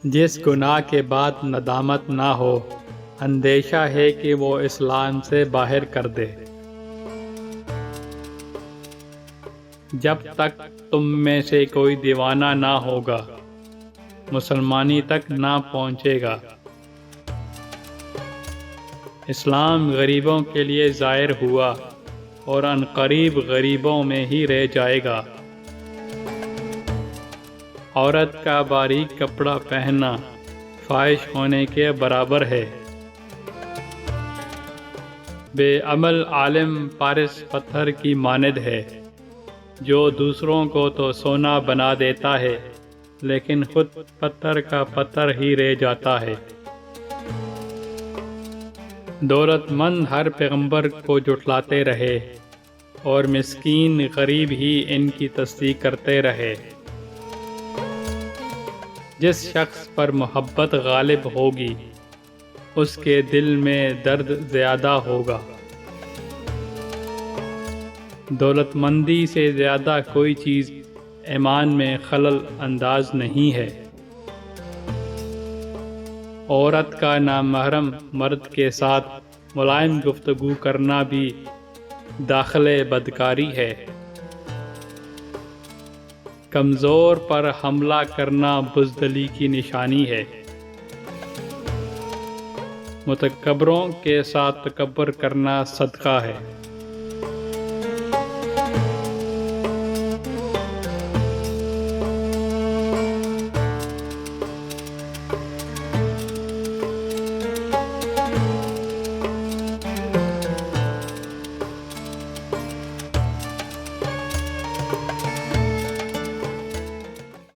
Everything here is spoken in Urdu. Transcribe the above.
جس گناہ کے بعد ندامت نہ ہو، اندیشہ ہے کہ وہ اسلام سے باہر کر دے۔ جب تک تم میں سے کوئی دیوانہ نہ ہوگا، مسلمانی تک نہ پہنچے گا۔ اسلام غریبوں کے لیے ظاہر ہوا اور عنقریب غریبوں میں ہی رہ جائے گا۔ عورت کا باریک کپڑا پہننا فاحش ہونے کے برابر ہے۔ بے عمل عالم پارس پتھر کی مانند ہے، جو دوسروں کو تو سونا بنا دیتا ہے لیکن خود پتھر کا پتھر ہی رہ جاتا ہے۔ دولت مند ہر پیغمبر کو جھٹلاتے رہے اور مسکین غریب ہی ان کی تصدیق کرتے رہے۔ جس شخص پر محبت غالب ہوگی، اس کے دل میں درد زیادہ ہوگا۔ دولت مندی سے زیادہ کوئی چیز ایمان میں خلل انداز نہیں ہے۔ عورت کا نامحرم مرد کے ساتھ ملائم گفتگو کرنا بھی داخل بدکاری ہے۔ کمزور پر حملہ کرنا بزدلی کی نشانی ہے۔ متکبروں کے ساتھ تکبر کرنا صدقہ ہے۔